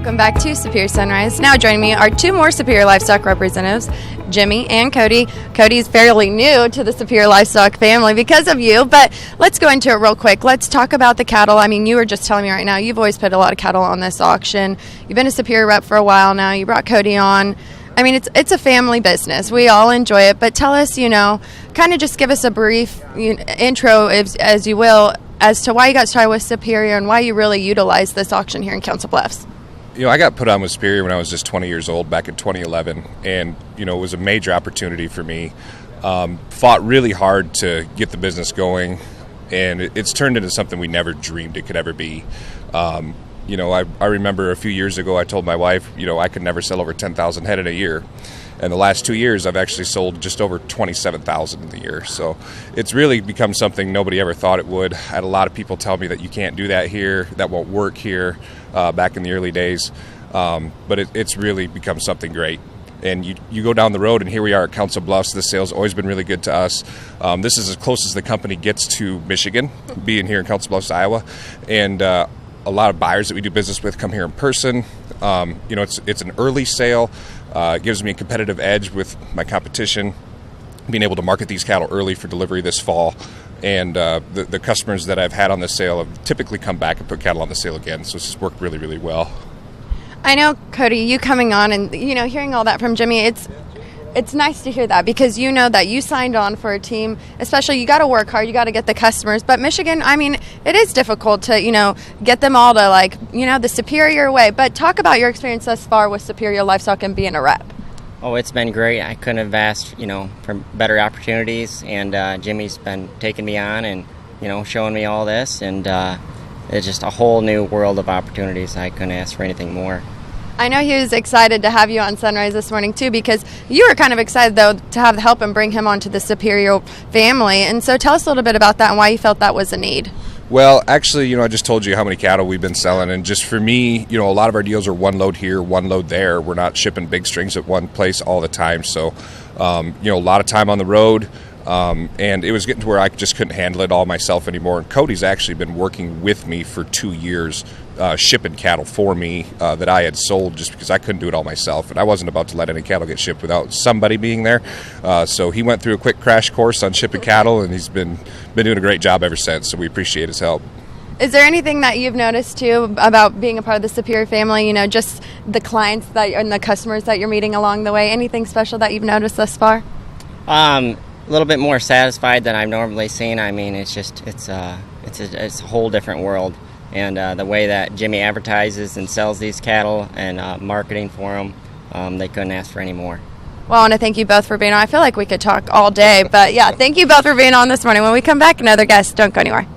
Welcome back to Superior Sunrise. Now joining me are two more Superior Livestock representatives, Jimmy and Cody. Cody's fairly new to the Superior Livestock family because of you, but let's go into it real quick. Let's talk about the cattle. I mean, you were just telling me right now, you've always put a lot of cattle on this auction. You've been a Superior rep for a while now. You brought Cody on. I mean, it's a family business. We all enjoy it, but tell us, kind of just give us a brief intro, as you will, as to why you got started with Superior and why you really utilize this auction here in Council Bluffs. I got put on with Superior when I was just 20 years old back in 2011, and, it was a major opportunity for me. Fought really hard to get the business going, and it's turned into something we never dreamed it could ever be. I remember a few years ago I told my wife, I could never sell over 10,000 head in a year. And the last 2 years, I've actually sold just over 27,000 in the year. So it's really become something nobody ever thought it would. I had a lot of people tell me that you can't do that here, that won't work here, back in the early days. But it's really become something great. And you go down the road, and here we are at Council Bluffs. The sale's always been really good to us. This is as close as the company gets to Michigan, being here in Council Bluffs, Iowa. And a lot of buyers that we do business with come here in person. It's an early sale. It gives me a competitive edge with my competition, being able to market these cattle early for delivery this fall. And the customers that I've had on this sale have typically come back and put cattle on the sale again. So it's worked really, really well. I know, Cody, you coming on and, hearing all that from Jimmy, it's nice to hear that because you know that you signed on for a team, especially you got to work hard, you got to get the customers. But Michigan, I mean, it is difficult to, get them all to the Superior way. But talk about your experience thus far with Superior Livestock and being a rep. Oh, it's been great. I couldn't have asked, for better opportunities. And Jimmy's been taking me on and, showing me all this. And it's just a whole new world of opportunities. I couldn't ask for anything more. I know he was excited to have you on Sunrise this morning, too, because you were kind of excited, though, to have the help and bring him onto the Superior family. And so tell us a little bit about that and why you felt that was a need. Well, actually, I just told you how many cattle we've been selling. And just for me, a lot of our deals are one load here, one load there. We're not shipping big strings at one place all the time. So, a lot of time on the road. And it was getting to where I just couldn't handle it all myself anymore. And Cody's actually been working with me for 2 years, shipping cattle for me that I had sold just because I couldn't do it all myself. And I wasn't about to let any cattle get shipped without somebody being there. So he went through a quick crash course on shipping cattle, and he's been doing a great job ever since. So we appreciate his help. Is there anything that you've noticed, too, about being a part of the Superior family, just the clients and the customers that you're meeting along the way? Anything special that you've noticed thus far? A little bit more satisfied than I've normally seen. I mean, it's a whole different world. And the way that Jimmy advertises and sells these cattle and marketing for them, they couldn't ask for any more. Well, I want to thank you both for being on. I feel like we could talk all day, but yeah, thank you both for being on this morning. When we come back, another guest. Don't go anywhere.